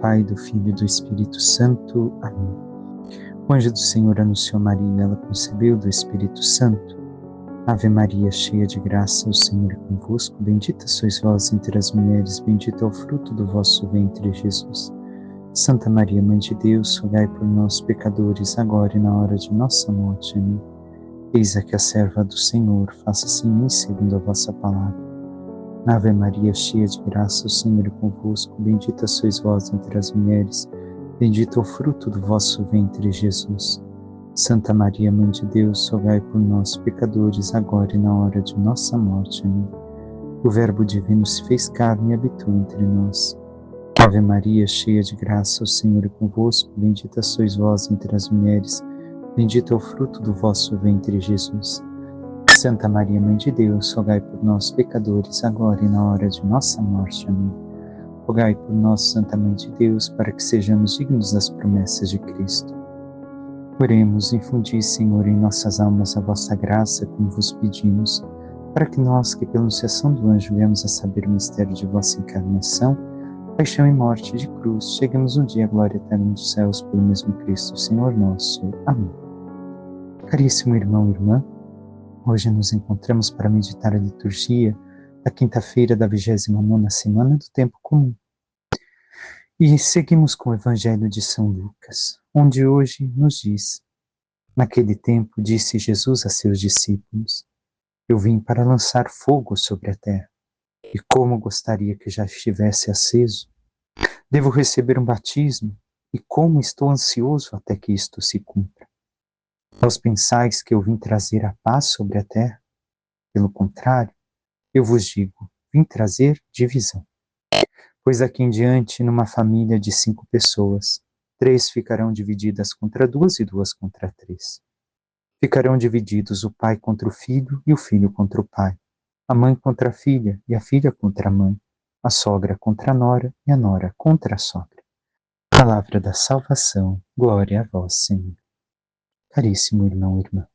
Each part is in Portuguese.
Pai, do Filho e do Espírito Santo. Amém. O anjo do Senhor anunciou Maria e ela concebeu do Espírito Santo. Ave Maria, cheia de graça, o Senhor é convosco. Bendita sois vós entre as mulheres, bendito é o fruto do vosso ventre, Jesus. Santa Maria, Mãe de Deus, rogai por nós, pecadores, agora e na hora de nossa morte. Amém. Eis aqui a serva do Senhor, faça-se em mim segundo a vossa palavra. Ave Maria, cheia de graça, o Senhor é convosco. Bendita sois vós entre as mulheres, bendito é o fruto do vosso ventre, Jesus. Santa Maria, Mãe de Deus, rogai por nós, pecadores, agora e na hora de nossa morte. Amém. O Verbo divino se fez carne e habitou entre nós. Ave Maria, cheia de graça, o Senhor é convosco. Bendita sois vós entre as mulheres, bendito é o fruto do vosso ventre, Jesus. Santa Maria, Mãe de Deus, rogai por nós, pecadores, agora e na hora de nossa morte. Amém. Rogai por nós, Santa Mãe de Deus, para que sejamos dignos das promessas de Cristo. Oremos, infundi, Senhor, em nossas almas a vossa graça, como vos pedimos, para que nós, que pela anunciação do anjo viemos a saber o mistério de vossa encarnação, paixão e morte de cruz, cheguemos um dia à glória eterna dos céus, pelo mesmo Cristo, Senhor nosso. Amém. Caríssimo irmão e irmã, hoje nos encontramos para meditar a liturgia da quinta-feira da 29ª semana do Tempo Comum. E seguimos com o Evangelho de São Lucas, onde hoje nos diz: naquele tempo disse Jesus a seus discípulos: eu vim para lançar fogo sobre a terra, e como gostaria que já estivesse aceso. Devo receber um batismo, e como estou ansioso até que isto se cumpra. Vós pensais que eu vim trazer a paz sobre a terra? Pelo contrário, eu vos digo, vim trazer divisão. Pois aqui em diante, numa família de 5 pessoas, 3 ficarão divididas contra 2 e 2 contra 3. Ficarão divididos o pai contra o filho e o filho contra o pai, a mãe contra a filha e a filha contra a mãe, a sogra contra a nora e a nora contra a sogra. Palavra da salvação, glória a vós, Senhor. Caríssimo irmão e irmã,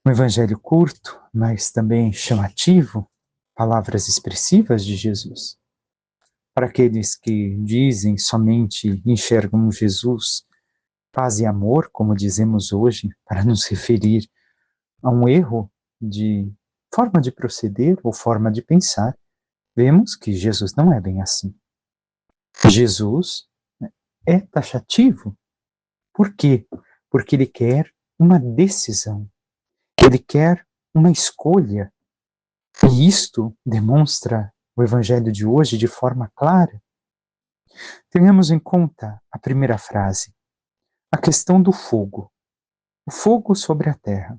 um evangelho curto, mas também chamativo, palavras expressivas de Jesus. Para aqueles que dizem somente enxergam Jesus, paz e amor, como dizemos hoje, para nos referir a um erro de forma de proceder ou forma de pensar, vemos que Jesus não é bem assim. Jesus é taxativo. Por quê? Porque ele quer uma decisão. Ele quer uma escolha. E isto demonstra o Evangelho de hoje de forma clara. Tenhamos em conta a primeira frase, a questão do fogo. O fogo sobre a terra.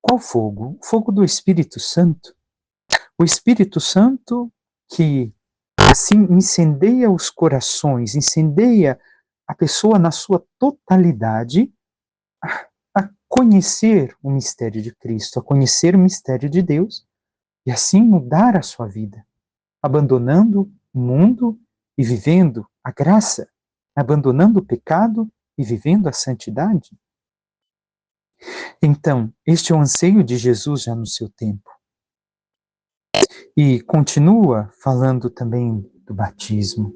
Qual fogo? O fogo do Espírito Santo. O Espírito Santo que assim incendeia os corações, incendeia a pessoa na sua totalidade a conhecer o mistério de Cristo, a conhecer o mistério de Deus e assim mudar a sua vida, abandonando o mundo e vivendo a graça, abandonando o pecado e vivendo a santidade. Então, este é o anseio de Jesus já no seu tempo. E continua falando também do batismo.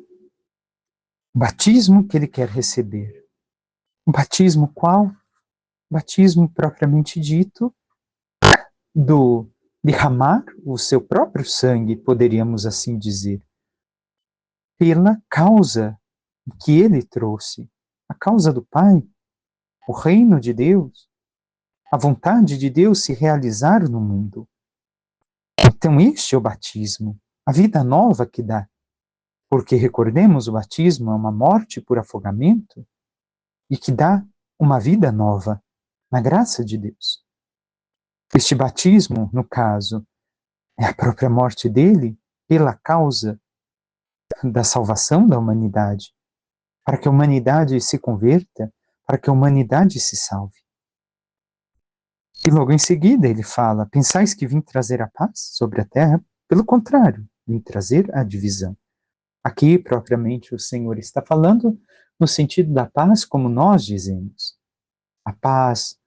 O batismo que ele quer receber. O batismo qual? O batismo propriamente dito do derramar o seu próprio sangue, poderíamos assim dizer, pela causa que ele trouxe, a causa do Pai, o reino de Deus, a vontade de Deus se realizar no mundo. Então este é o batismo, a vida nova que dá. Porque recordemos, o batismo é uma morte por afogamento e que dá uma vida nova na graça de Deus. Este batismo, no caso, é a própria morte dele pela causa da salvação da humanidade, para que a humanidade se converta, para que a humanidade se salve. E logo em seguida ele fala: pensais que vim trazer a paz sobre a terra? Pelo contrário, vim trazer a divisão. Aqui, propriamente, o Senhor está falando no sentido da paz, como nós dizemos. A paz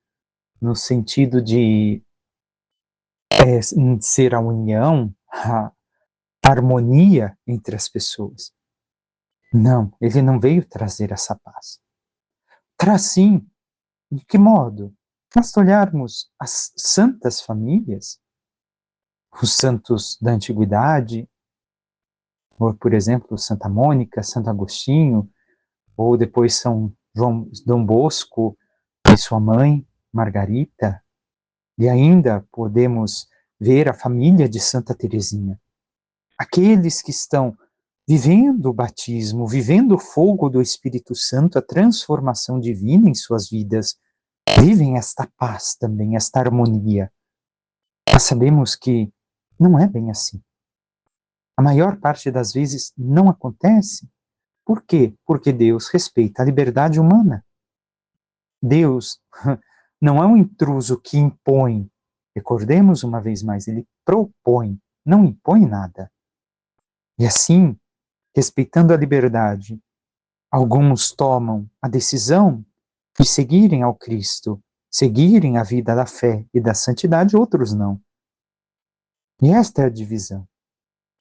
no sentido de ser a união, a harmonia entre as pessoas. Não, ele não veio trazer essa paz. Traz sim. De que modo? Basta olharmos as santas famílias, os santos da antiguidade, ou, por exemplo, Santa Mônica, Santo Agostinho, ou depois São João, Dom Bosco e sua mãe, Margarita, e ainda podemos ver a família de Santa Teresinha. Aqueles que estão vivendo o batismo, vivendo o fogo do Espírito Santo, a transformação divina em suas vidas, vivem esta paz também, esta harmonia. Nós sabemos que não é bem assim. A maior parte das vezes não acontece. Por quê? Porque Deus respeita a liberdade humana. Deus não é um intruso que impõe. Recordemos uma vez mais, ele propõe, não impõe nada. E assim, respeitando a liberdade, alguns tomam a decisão de seguirem ao Cristo, seguirem a vida da fé e da santidade, outros não. E esta é a divisão.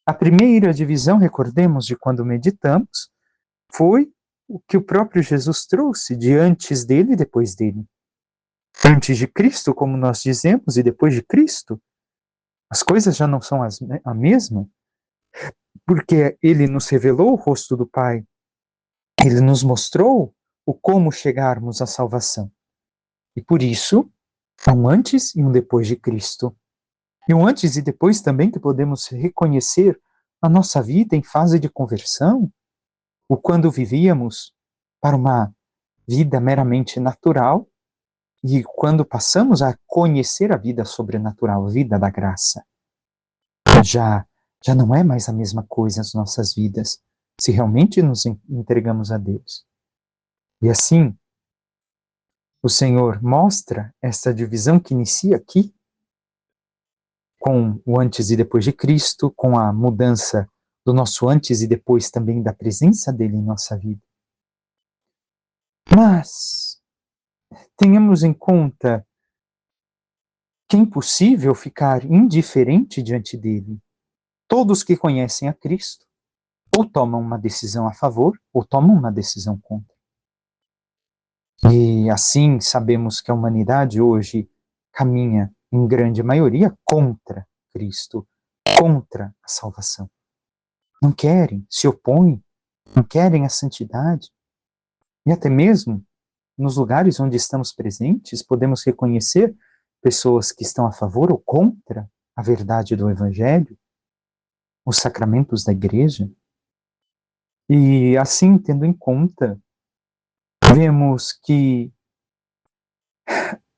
A primeira divisão, recordemos de quando meditamos, foi o que o próprio Jesus trouxe de antes dele e depois dele. Antes de Cristo, como nós dizemos, e depois de Cristo, as coisas já não são a mesma, porque ele nos revelou o rosto do Pai, ele nos mostrou o como chegarmos à salvação. E por isso, há um antes e um depois de Cristo. E um antes e depois também que podemos reconhecer a nossa vida em fase de conversão, o quando vivíamos para uma vida meramente natural e quando passamos a conhecer a vida sobrenatural, a vida da graça. Já, já não é mais a mesma coisa as nossas vidas, se realmente nos entregamos a Deus. E assim, o Senhor mostra essa divisão que inicia aqui, com o antes e depois de Cristo, com a mudança do nosso antes e depois também da presença dele em nossa vida. Mas tenhamos em conta que é impossível ficar indiferente diante dele. Todos que conhecem a Cristo ou tomam uma decisão a favor ou tomam uma decisão contra. E assim sabemos que a humanidade hoje caminha, em grande maioria, contra Cristo, contra a salvação. Não querem, se opõem, não querem a santidade. E até mesmo nos lugares onde estamos presentes, podemos reconhecer pessoas que estão a favor ou contra a verdade do Evangelho, os sacramentos da Igreja. E assim, tendo em conta, vemos que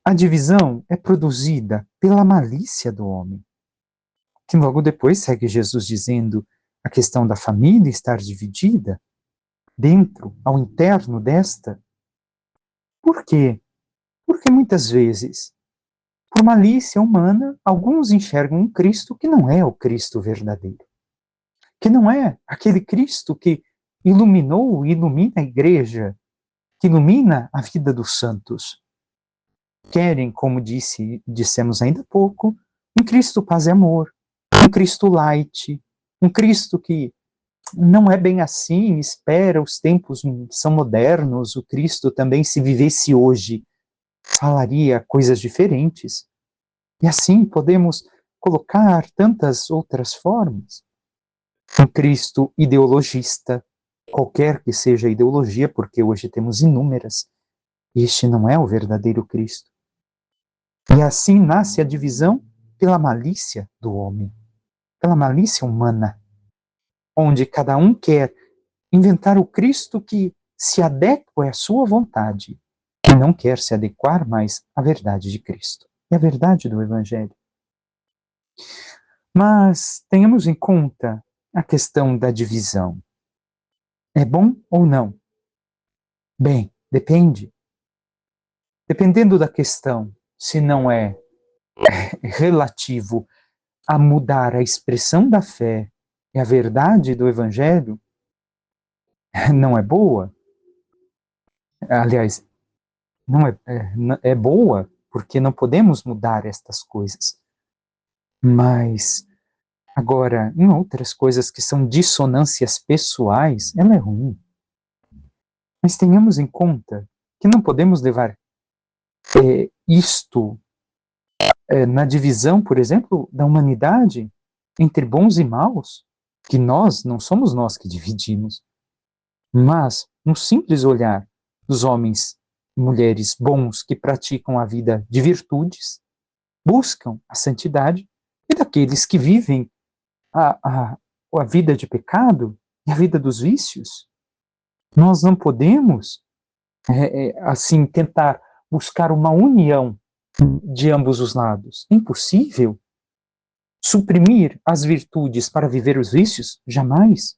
a divisão é produzida pela malícia do homem, que logo depois segue Jesus dizendo a questão da família estar dividida dentro, ao interno desta. Por quê? Porque muitas vezes, por malícia humana, alguns enxergam um Cristo que não é o Cristo verdadeiro, que não é aquele Cristo que iluminou e ilumina a igreja, que ilumina a vida dos santos. Querem, como dissemos ainda há pouco, um Cristo paz e amor, um Cristo light, um Cristo que não é bem assim, espera, os tempos são modernos, o Cristo também, se vivesse hoje, falaria coisas diferentes. E assim podemos colocar tantas outras formas. Um Cristo ideologista, qualquer que seja a ideologia, porque hoje temos inúmeras, este não é o verdadeiro Cristo. E assim nasce a divisão pela malícia do homem, pela malícia humana, onde cada um quer inventar o Cristo que se adequa à sua vontade e não quer se adequar mais à verdade de Cristo e à verdade do Evangelho. Mas tenhamos em conta a questão da divisão. É bom ou não? Bem, depende. Dependendo da questão, se não é relativo a mudar a expressão da fé e a verdade do Evangelho, não é boa. Aliás, não é boa porque não podemos mudar estas coisas. Mas Agora, em outras coisas que são dissonâncias pessoais, ela é ruim. Mas tenhamos em conta que não podemos levar isto na divisão, por exemplo, da humanidade entre bons e maus, que nós, não somos nós que dividimos, mas no simples olhar dos homens e mulheres bons que praticam a vida de virtudes, buscam a santidade, e daqueles que vivem a vida de pecado e a vida dos vícios. Nós não podemos, assim, tentar buscar uma união de ambos os lados. É impossível. Suprimir as virtudes para viver os vícios? Jamais.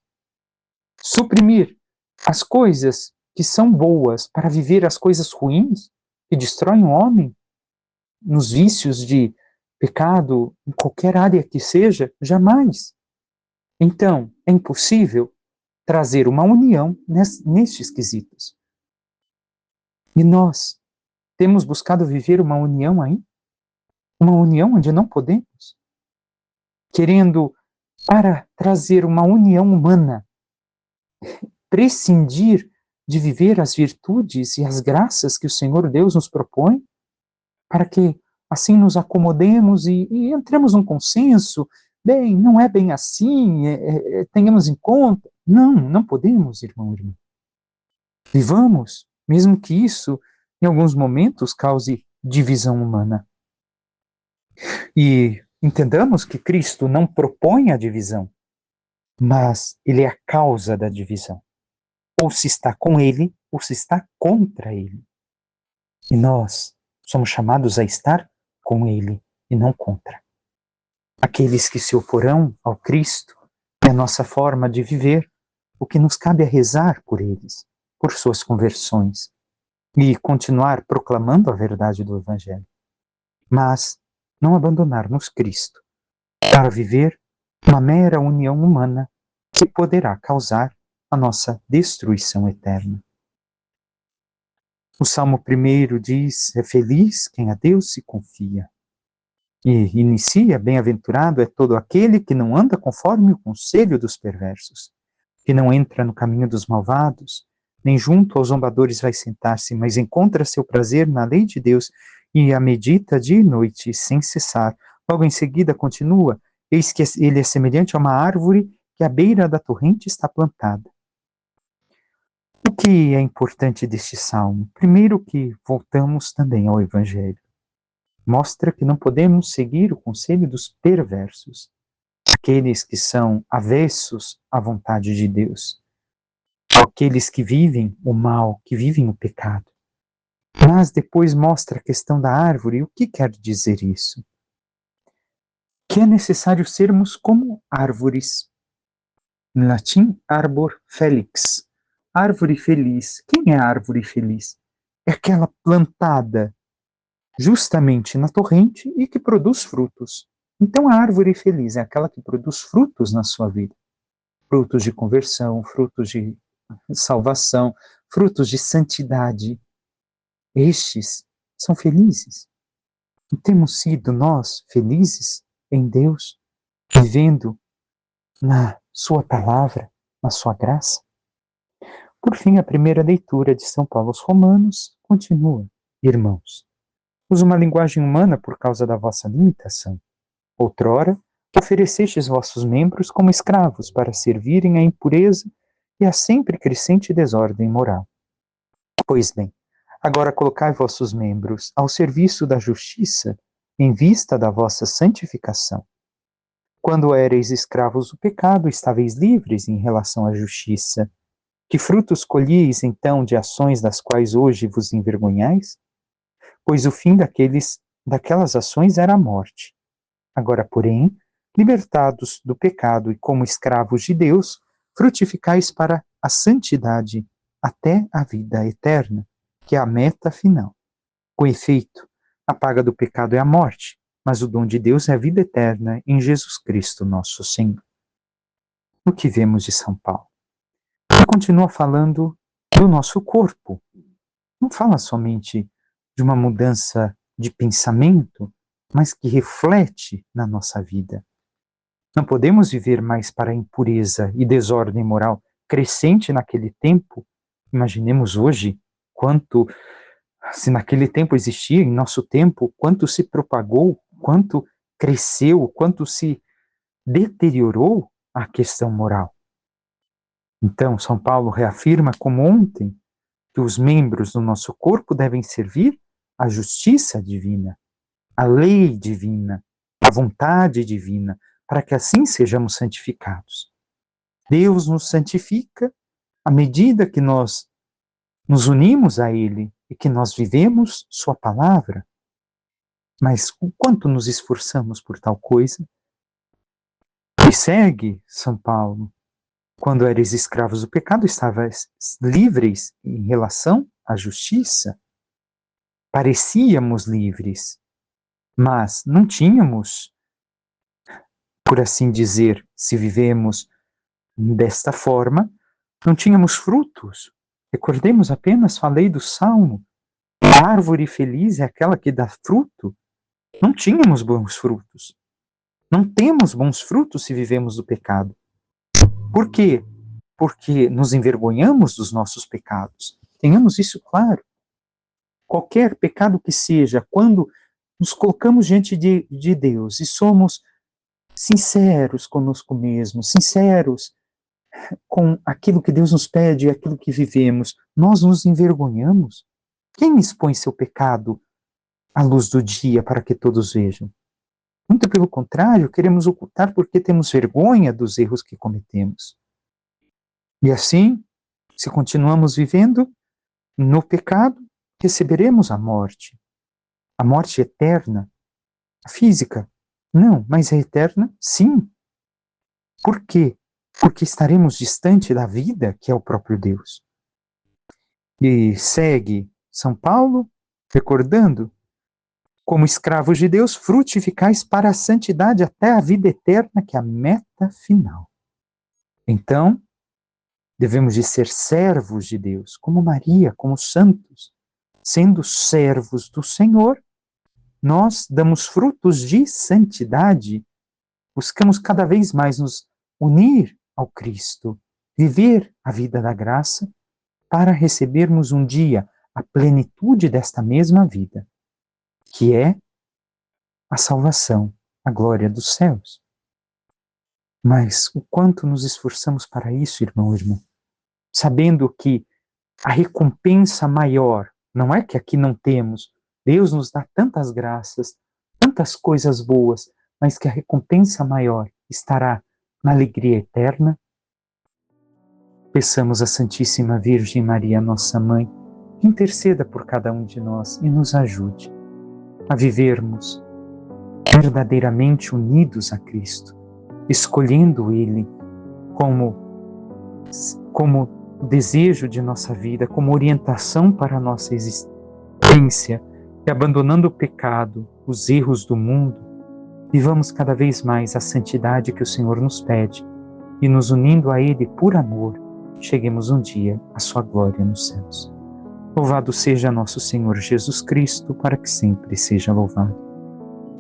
Suprimir as coisas que são boas para viver as coisas ruins que destroem o homem? Nos vícios de pecado, em qualquer área que seja? Jamais. Então, é impossível trazer uma união nestes quesitos. E nós temos buscado viver uma união aí? Uma união onde não podemos? Querendo, para trazer uma união humana, prescindir de viver as virtudes e as graças que o Senhor Deus nos propõe, para que assim nos acomodemos e entremos num consenso, bem, não é bem assim, tenhamos em conta. Não, não podemos, irmão e irmã. Vivamos, mesmo que isso, em alguns momentos, cause divisão humana. E entendamos que Cristo não propõe a divisão, mas ele é a causa da divisão. Ou se está com ele, ou se está contra ele. E nós somos chamados a estar com ele e não contra. Aqueles que se oporão ao Cristo e à nossa forma de viver, o que nos cabe é rezar por eles, por suas conversões, e continuar proclamando a verdade do Evangelho. Mas não abandonarmos Cristo para viver uma mera união humana que poderá causar a nossa destruição eterna. O Salmo 1 diz, é feliz quem a Deus se confia. E inicia, bem-aventurado é todo aquele que não anda conforme o conselho dos perversos, que não entra no caminho dos malvados, nem junto aos zombadores vai sentar-se, mas encontra seu prazer na lei de Deus e a medita dia e noite sem cessar. Logo em seguida continua, eis que ele é semelhante a uma árvore que à beira da torrente está plantada. O que é importante deste salmo? Primeiro que voltamos também ao Evangelho. Mostra que não podemos seguir o conselho dos perversos, aqueles que são avessos à vontade de Deus, aqueles que vivem o mal, que vivem o pecado. Mas depois mostra a questão da árvore. E o que quer dizer isso? Que é necessário sermos como árvores. Em latim, arbor felix. Árvore feliz. Quem é a árvore feliz? É aquela plantada justamente na torrente e que produz frutos. Então a árvore feliz é aquela que produz frutos na sua vida. Frutos de conversão, frutos de salvação, frutos de santidade. Estes são felizes. E temos sido nós felizes em Deus, vivendo na sua palavra, na sua graça? Por fim, a primeira leitura de São Paulo aos Romanos continua. Irmãos, uso uma linguagem humana por causa da vossa limitação. Outrora, oferecestes vossos membros como escravos para servirem à impureza e à sempre crescente desordem moral. Pois bem, agora colocai vossos membros ao serviço da justiça, em vista da vossa santificação. Quando éreis escravos do pecado, estáveis livres em relação à justiça. Que frutos colhieis então de ações das quais hoje vos envergonhais? Pois o fim daquelas ações era a morte. Agora, porém, libertados do pecado e como escravos de Deus, frutificais para a santidade até a vida eterna, que é a meta final. Com efeito, a paga do pecado é a morte, mas o dom de Deus é a vida eterna em Jesus Cristo, nosso Senhor. O que vemos de São Paulo? Ele continua falando do nosso corpo. Não fala somente de uma mudança de pensamento, mas que reflete na nossa vida. Não podemos viver mais para a impureza e desordem moral crescente naquele tempo. Imaginemos hoje quanto, se naquele tempo existia, em nosso tempo, quanto se propagou, quanto cresceu, quanto se deteriorou a questão moral. Então, São Paulo reafirma, como ontem, que os membros do nosso corpo devem servir à justiça divina, à lei divina, à vontade divina, para que assim sejamos santificados. Deus nos santifica à medida que nós nos unimos a Ele e que nós vivemos Sua palavra. Mas o quanto nos esforçamos por tal coisa? E segue São Paulo: quando eres escravos do pecado, estavas livres em relação à justiça. Parecíamos livres, mas não tínhamos, por assim dizer, se vivemos desta forma, não tínhamos frutos. Recordemos apenas, falei do Salmo, a árvore feliz é aquela que dá fruto. Não tínhamos bons frutos. Não temos bons frutos se vivemos do pecado. Por quê? Porque nos envergonhamos dos nossos pecados. Tenhamos isso claro. Qualquer pecado que seja, quando nos colocamos diante de Deus e somos sinceros conosco mesmos, sinceros com aquilo que Deus nos pede e aquilo que vivemos, nós nos envergonhamos. Quem expõe seu pecado à luz do dia para que todos vejam? Muito pelo contrário, queremos ocultar porque temos vergonha dos erros que cometemos. E assim, se continuamos vivendo no pecado, receberemos a morte eterna, a física. Não, mas a eterna, sim. Por quê? Porque estaremos distante da vida, que é o próprio Deus. E segue São Paulo, recordando: como escravos de Deus, frutificais para a santidade até a vida eterna, que é a meta final. Então, devemos de ser servos de Deus, como Maria, como santos. Sendo servos do Senhor, nós damos frutos de santidade, buscamos cada vez mais nos unir ao Cristo, viver a vida da graça, para recebermos um dia a plenitude desta mesma vida, que é a salvação, a glória dos céus. Mas o quanto nos esforçamos para isso, irmão e irmã, sabendo que a recompensa maior, não é que aqui não temos, Deus nos dá tantas graças, tantas coisas boas, mas que a recompensa maior estará na alegria eterna. Peçamos à Santíssima Virgem Maria, nossa Mãe, que interceda por cada um de nós e nos ajude a vivermos verdadeiramente unidos a Cristo, escolhendo Ele como desejo de nossa vida, como orientação para a nossa existência, e abandonando o pecado, os erros do mundo, vivamos cada vez mais a santidade que o Senhor nos pede e nos unindo a Ele por amor, cheguemos um dia à sua glória nos céus. Louvado seja nosso Senhor Jesus Cristo, para que sempre seja louvado.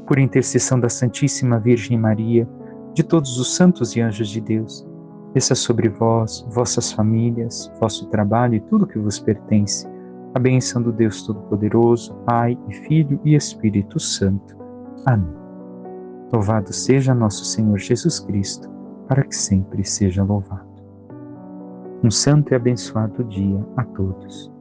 Por intercessão da Santíssima Virgem Maria, de todos os santos e anjos de Deus, desça sobre vós, vossas famílias, vosso trabalho e tudo que vos pertence, a bênção do Deus Todo-Poderoso, Pai e Filho e Espírito Santo. Amém. Louvado seja nosso Senhor Jesus Cristo, para que sempre seja louvado. Um santo e abençoado dia a todos.